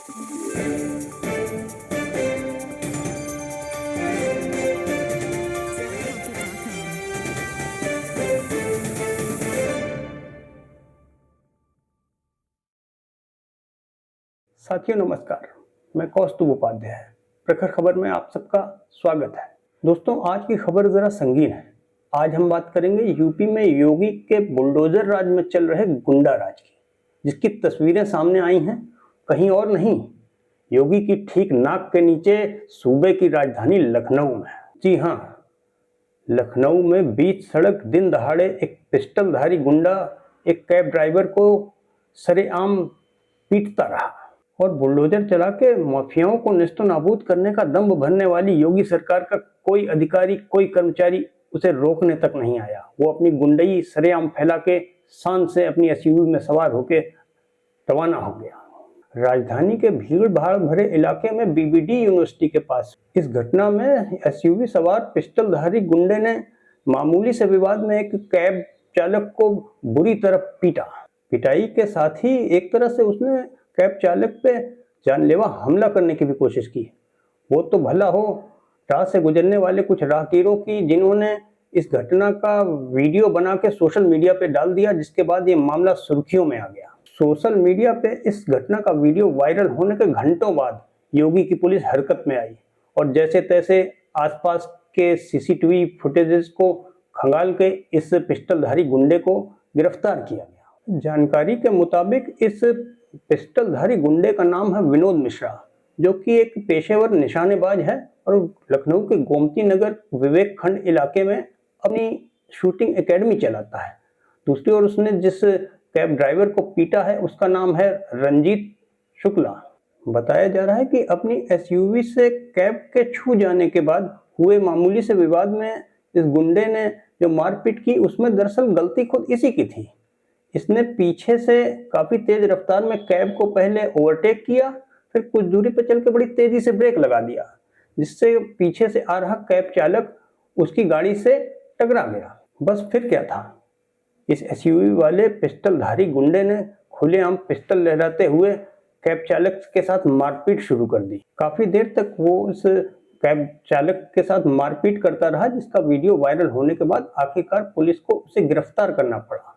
साथियों नमस्कार, मैं कौस्तुभ उपाध्याय प्रखर खबर में आप सबका स्वागत है। दोस्तों, आज की खबर जरा संगीन है। आज हम बात करेंगे यूपी में योगी के बुलडोजर राज में चल रहे गुंडा राज की, जिसकी तस्वीरें सामने आई हैं कहीं और नहीं, योगी की ठीक नाक के नीचे सूबे की राजधानी लखनऊ में। जी हाँ, लखनऊ में बीच सड़क दिन दहाड़े एक पिस्टलधारी गुंडा एक कैब ड्राइवर को सरेआम पीटता रहा और बुलडोजर चला के माफियाओं को नेस्तो नाबूद करने का दंभ भरने वाली योगी सरकार का कोई अधिकारी, कोई कर्मचारी उसे रोकने तक नहीं आया। वो अपनी गुंडई सरेआम फैला के शान से अपनी एसयूवी में सवार होकर रवाना हो गया। राजधानी के भीड़ भाड़ भरे इलाके में बीबीडी यूनिवर्सिटी के पास इस घटना में एसयूवी सवार पिस्टलधारी गुंडे ने मामूली से विवाद में एक कैब चालक को बुरी तरह पीटा। पिटाई के साथ ही एक तरह से उसने कैब चालक पे जानलेवा हमला करने की भी कोशिश की। वो तो भला हो राह से गुजरने वाले कुछ राहगीरों की, जिन्होंने इस घटना का वीडियो बना के सोशल मीडिया पे डाल दिया, जिसके बाद ये मामला सुर्खियों में आ गया। सोशल मीडिया पे इस घटना का वीडियो वायरल होने के घंटों बाद योगी की पुलिस हरकत में आई और जैसे तैसे आसपास के सीसीटीवी फुटेजेस को खंगाल के इस पिस्टलधारी गुंडे को गिरफ्तार किया गया। जानकारी के मुताबिक इस पिस्टलधारी गुंडे का नाम है विनोद मिश्रा, जो कि एक पेशेवर निशानेबाज है और लखनऊ के गोमती नगर विवेक खंड इलाके में अपनी शूटिंग एकेडमी चलाता है। दूसरी ओर उसने जिस कैब ड्राइवर को पीटा है उसका नाम है रंजीत शुक्ला। बताया जा रहा है कि अपनी एसयूवी से कैब के छू जाने के बाद हुए मामूली से विवाद में इस गुंडे ने जो मारपीट की, उसमें दरअसल गलती खुद इसी की थी। इसने पीछे से काफी तेज रफ्तार में कैब को पहले ओवरटेक किया, फिर कुछ दूरी पर चल के बड़ी तेजी से ब्रेक लगा दिया, जिससे पीछे से आ रहा कैब चालक उसकी गाड़ी से टकरा गया। बस फिर क्या था, इस एसयूवी वाले पिस्टलधारी गुंडे ने खुलेआम पिस्टल लहराते हुए कैब चालक के साथ मारपीट शुरू कर दी। काफी देर तक वो उस कैब चालक के साथ मारपीट करता रहा, जिसका वीडियो वायरल होने के बाद आखिरकार पुलिस को उसे गिरफ्तार करना पड़ा।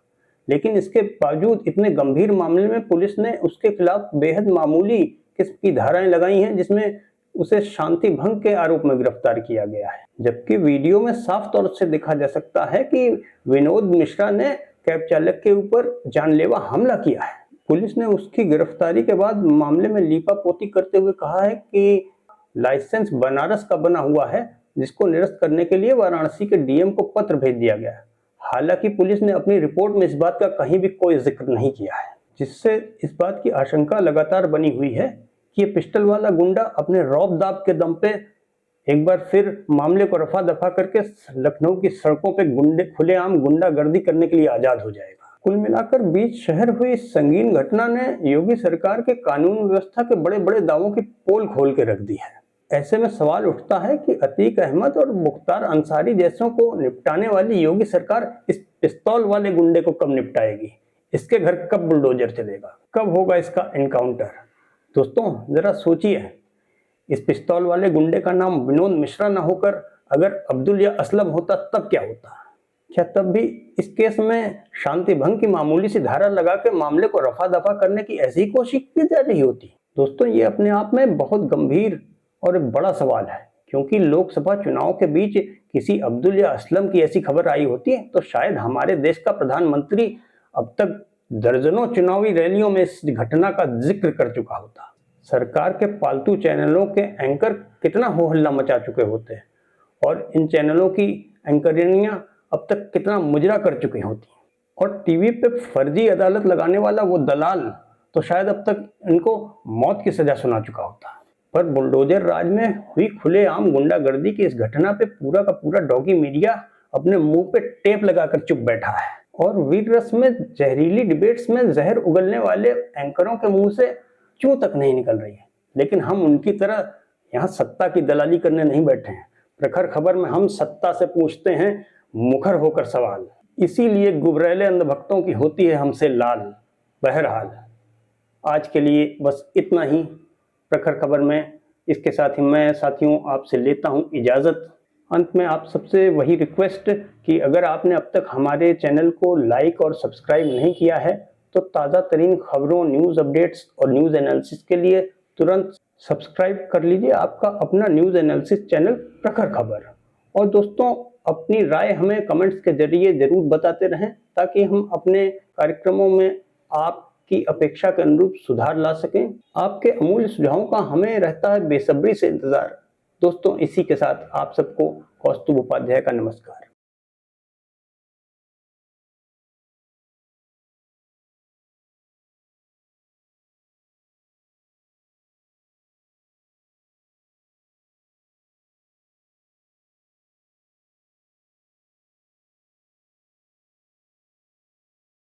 लेकिन इसके बावजूद इतने गंभीर मामले में पुलिस ने उसके खिलाफ बेहद मामूली किस्म की धाराएं लगाई हैं, जिसमें उसे शांति भंग के आरोप में गिरफ्तार किया गया है। जबकि वीडियो में साफ तौर से देखा जा सकता है कि विनोद मिश्रा ने कैब चालक के ऊपर जानलेवा हमला किया है। पुलिस ने उसकी गिरफ्तारी के बाद मामले में लीपापोती करते हुए कहा है कि लाइसेंस बनारस का बना हुआ है, जिसको निरस्त करने के लिए वाराणसी के डीएम को पत्र भेज दिया गया है। हालांकि पुलिस ने अपनी रिपोर्ट में इस बात का कहीं भी कोई जिक्र नहीं किया है, जिससे इस बात की आशंका लगातार बनी हुई है कि ये पिस्टल वाला गुंडा अपने रौब दाब के दम पे एक बार फिर मामले को रफा दफा करके लखनऊ की सड़कों पे खुलेआम गुंडागर्दी करने के लिए आजाद हो जाएगा। कुल मिलाकर बीच शहर हुई इस संगीन घटना ने योगी सरकार के कानून व्यवस्था के बड़े बड़े दावों की पोल खोल के रख दी है। ऐसे में सवाल उठता है कि अतीक अहमद और मुख्तार अंसारी जैसों को निपटाने वाली योगी सरकार इस पिस्तौल वाले गुंडे को कब निपटाएगी? इसके घर कब बुलडोजर चलेगा? कब होगा इसका एनकाउंटर? दोस्तों जरा सोचिए, इस पिस्तौल वाले गुंडे का नाम विनोद मिश्रा ना होकर अगर अब्दुल या असलम होता तब क्या होता? क्या तब भी इस केस में शांति भंग की मामूली सी धारा लगा के मामले को रफा दफा करने की ऐसी कोशिश की जा रही होती? दोस्तों, ये अपने आप में बहुत गंभीर और एक बड़ा सवाल है, क्योंकि लोकसभा चुनाव के बीच किसी अब्दुल या असलम की ऐसी खबर आई होती तो शायद हमारे देश का प्रधानमंत्री अब तक दर्जनों चुनावी रैलियों में इस घटना का जिक्र कर चुका होता। सरकार के पालतू चैनलों के एंकर कितना हो हल्ला मचा चुके होते और इन चैनलों की एंकरियां अब तक कितना मुजरा कर चुकी होती, और टीवी पे फर्जी अदालत लगाने वाला वो दलाल तो शायद अब तक इनको मौत की सजा सुना चुका होता। पर बुलडोजर राज में हुई खुलेआम गुंडागर्दी की इस घटना पे पूरा का पूरा डॉगी मीडिया अपने मुंह पे टेप लगाकर चुप बैठा है और वीर रस में जहरीली डिबेट्स में जहर उगलने वाले एंकरों के मुंह से चूं तक नहीं निकल रही है। लेकिन हम उनकी तरह यहाँ सत्ता की दलाली करने नहीं बैठे हैं। प्रखर खबर में हम सत्ता से पूछते हैं मुखर होकर सवाल, इसीलिए गुबरैले अंधभक्तों की होती है हमसे लाल। बहरहाल आज के लिए बस इतना ही। प्रखर खबर में। इसके साथ ही मैं साथियों आपसे लेता हूं इजाज़त। अंत में आप सबसे वही रिक्वेस्ट कि अगर आपने अब तक हमारे चैनल को लाइक और सब्सक्राइब नहीं किया है तो ताज़ा तरीन खबरों, न्यूज़ अपडेट्स और न्यूज़ एनालिसिस के लिए तुरंत सब्सक्राइब कर लीजिए आपका अपना न्यूज़ एनालिसिस चैनल प्रखर खबर। और दोस्तों, अपनी राय हमें कमेंट्स के जरिए जरूर बताते रहें ताकि हम अपने कार्यक्रमों में आपकी अपेक्षा के अनुरूप सुधार ला सकें। आपके अमूल्य सुझावों का हमें रहता है बेसब्री से इंतजार। दोस्तों, इसी के साथ आप सबको कौस्तुभ उपाध्याय का नमस्कार।